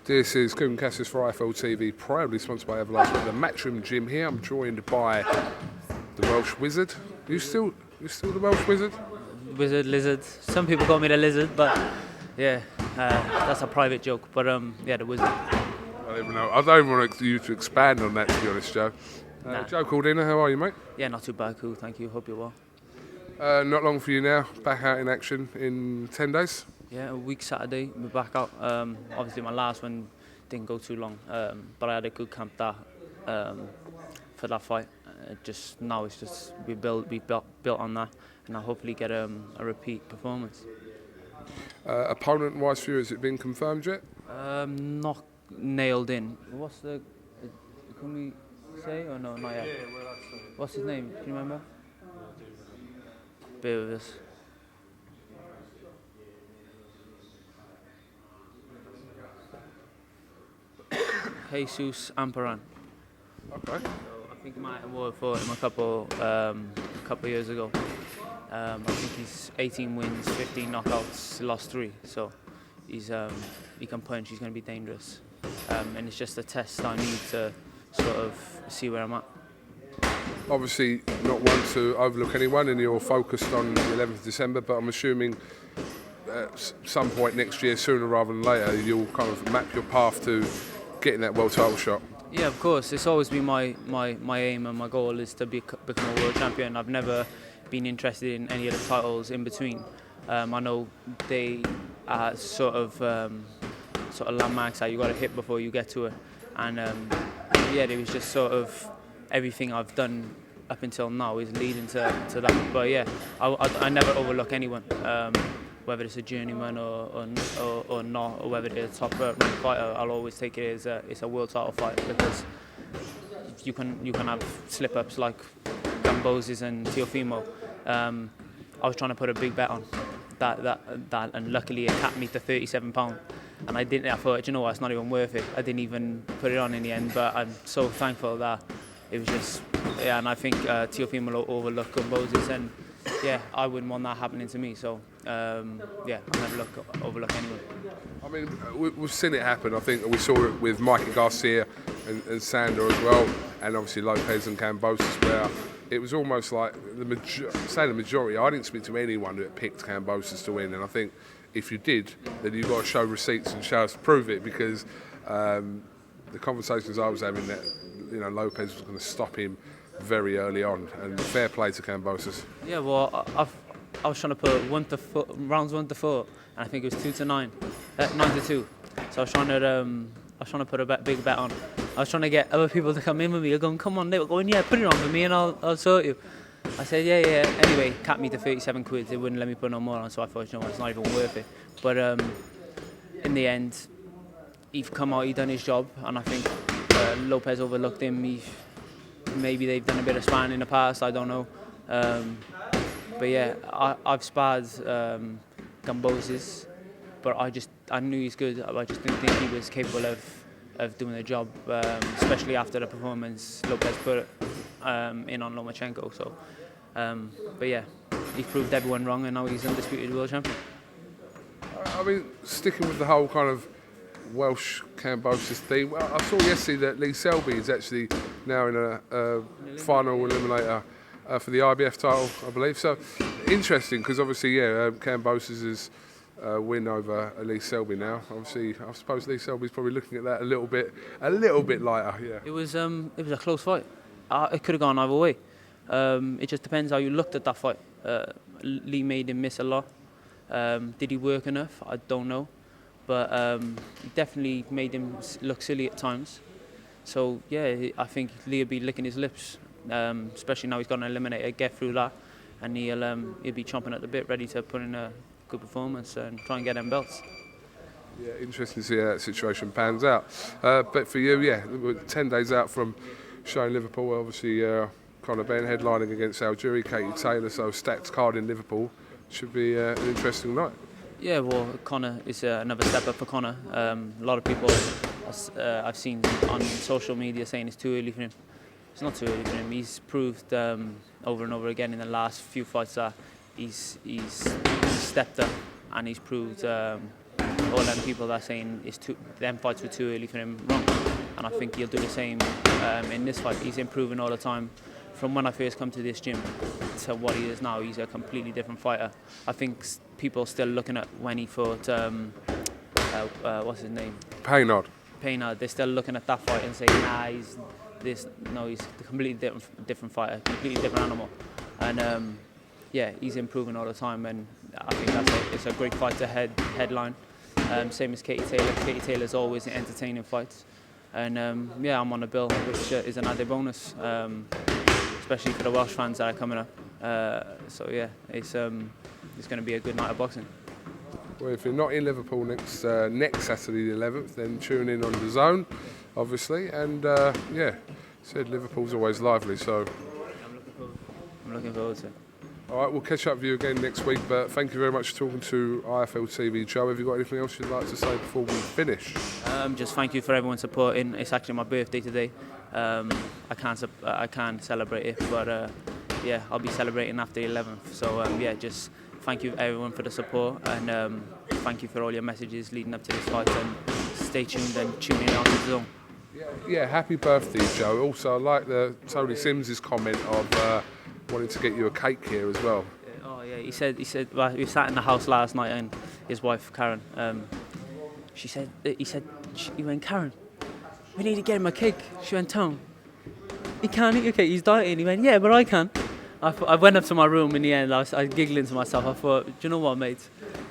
This is KUGAN CASSIUS for IFL TV, proudly sponsored by Everlast with the Matchroom Gym here. I'm joined by the Welsh Wizard. You still the Welsh Wizard? Wizard, lizard. Some people call me the lizard, but yeah, that's a private joke. But yeah, the wizard. I don't even know. I don't even want you to expand on that, to be honest, Joe. Nah. Joe Cordina, how are you, mate? Yeah, not too bad, cool. Thank you. Hope you're well. Not long for you now. Back out in action in 10 days. Yeah, a week Saturday, we're back out. Obviously, my last one didn't go too long, but I had a good camp for that fight. Now it's just we built on that, and I'll hopefully get a repeat performance. Opponent-wise for you, has it been confirmed yet? Not nailed in. What's the? Can we say or no? Not yet. Yeah, well, that's What's his name? Can you remember? Bear with us. CASSIUS Amparan. Okay. So I think I might have fought him a couple years ago. I think he's 18 wins, 15 knockouts, lost 3. So he's he can punch. He's going to be dangerous. And it's just a test I need to sort of see where I'm at. Obviously, not one to overlook anyone, and you're focused on the 11th of December. But I'm assuming at some point next year, sooner rather than later, you'll kind of map your path to getting that world title shot. Yeah, of course. It's always been my aim and my goal is to become a world champion. I've never been interested in any of the titles in between. I know they are sort of landmarks that you got to hit before you get to it. And yeah, it was just sort of everything I've done up until now is leading to that. But yeah, I never overlook anyone. Whether it's a journeyman or not, or whether it's a top ranked fighter, I'll always take it as it's a world title fight, because you can have slip ups like Kambosos and Teofimo. I was trying to put a big bet on that, and luckily it capped me to £37, and I didn't. I thought, you know what, it's not even worth it. I didn't even put it on in the end, but I'm so thankful that it was just, yeah. And I think Teofimo will overlook Kambosos, and yeah, I wouldn't want that happening to me. So yeah, I'll never overlook anyone. I mean, we've seen it happen. I think we saw it with Mikey Garcia and Sander as well, and obviously Lopez and Kambosos, where it was almost like the majority. I didn't speak to anyone who had picked Kambosos to win, and I think if you did, then you've got to show receipts and show us to prove it, because the conversations I was having, that Lopez was going to stop him very early on, and fair play to Kambosos. Yeah, well, I was trying to put rounds 1 to 4, and I think it was 2 to 9, 9 to 2. So I was trying to put a big bet on. I was trying to get other people to come in with me. They're going, come on, they were going, yeah, put it on for me, and I'll sort you. I said, yeah. Anyway, capped me to 37 quid. They wouldn't let me put no more on, so I thought, you know what, it's not even worth it. But in the end, he's come out, he done his job, and I think Lopez overlooked him. Maybe they've done a bit of sparring in the past, I don't know. But yeah, I've sparred Kambosos, but I knew he's good. I just didn't think he was capable of doing the job, especially after the performance Lopez put in on Lomachenko. So, but yeah, he proved everyone wrong, and now he's undisputed world champion. I mean, sticking with the whole kind of Welsh Kambosos theme, I saw yesterday that Lee Selby is actually now in a final eliminator for the IBF title, I believe. So interesting, because obviously, yeah, Kambosos' win over Lee Selby now. Obviously, I suppose Lee Selby's probably looking at that a little bit lighter. Yeah. It was a close fight. It could have gone either way. It just depends how you looked at that fight. Lee made him miss a lot. Did he work enough? I don't know. But he definitely made him look silly at times. So yeah, I think Lee will be licking his lips, especially now he's got an eliminator, get through that, and he'll be chomping at the bit, ready to put in a good performance and try and get them belts. Yeah, interesting to see how that situation pans out. But for you, yeah, we're 10 days out from showing Liverpool. Obviously, Benn headlining against Algeria, Katie Taylor, so stacked card in Liverpool. Should be an interesting night. Yeah, well, Conor is another step up for Conor. A lot of people I've seen on social media saying it's too early for him. It's not too early for him. He's proved over and over again in the last few fights that he's stepped up, and he's proved all them people that are saying them fights were too early for him wrong. And I think he'll do the same in this fight. He's improving all the time. From when I first come to this gym to what he is now, he's a completely different fighter. I think people still looking at when he fought, what's his name? Paynard. They're still looking at that fight and saying, nah, he's a completely different fighter, completely different animal. And yeah, he's improving all the time, and I think it's a great fight to headline. Same as Katie Taylor. Katie Taylor's always entertaining fights. And yeah, I'm on the bill, which is an added bonus, especially for the Welsh fans that are coming up. So yeah, it's going to be a good night of boxing. Well, if you're not in Liverpool next Saturday the 11th, then tune in on the Zone, obviously. And yeah, said Liverpool's always lively, so I'm looking forward to it. All right, we'll catch up with you again next week, but thank you very much for talking to IFL TV. Joe, have you got anything else you'd like to say before we finish? Just thank you for everyone supporting. It's actually my birthday today. I can't celebrate it, but yeah, I'll be celebrating after the 11th. So yeah, just thank you everyone for the support, and thank you for all your messages leading up to this fight, and stay tuned and tune in on the Zone. Yeah, happy birthday, Joe. Also, I like the Tony Sims' comment of wanting to get you a cake here as well. Oh yeah, he said. Well, we sat in the house last night, and his wife Karen, he went, Karen, we need to get him a cake. She went, Tom, he can't eat your cake. He's dieting. He went, yeah, but I can. I went up to my room in the end. I was giggling to myself. I thought, do you know what, mate?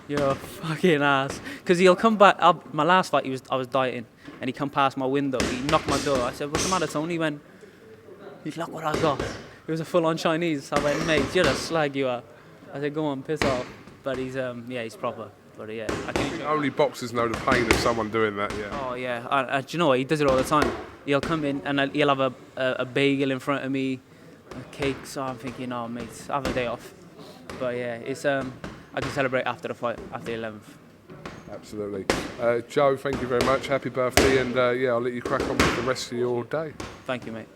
You're a fucking ass. Because he'll come back. My last fight, I was dieting, and he come past my window. He knocked my door. I said, what's the matter, Tony? He went, look what I got. It was a full-on Chinese. I went, mate, you're a slag, you are. I said, go on, piss off. But he's proper. But yeah, I think only boxers know the pain of someone doing that. Yeah. Oh yeah. Do you know what? He does it all the time. He'll come in and he'll have a bagel in front of me, a cake. So I'm thinking, oh mate, have a day off. But yeah, it's I can celebrate after the fight, after the 11th. Absolutely. Joe, thank you very much. Happy birthday, and yeah, I'll let you crack on with the rest of your day. Thank you, mate.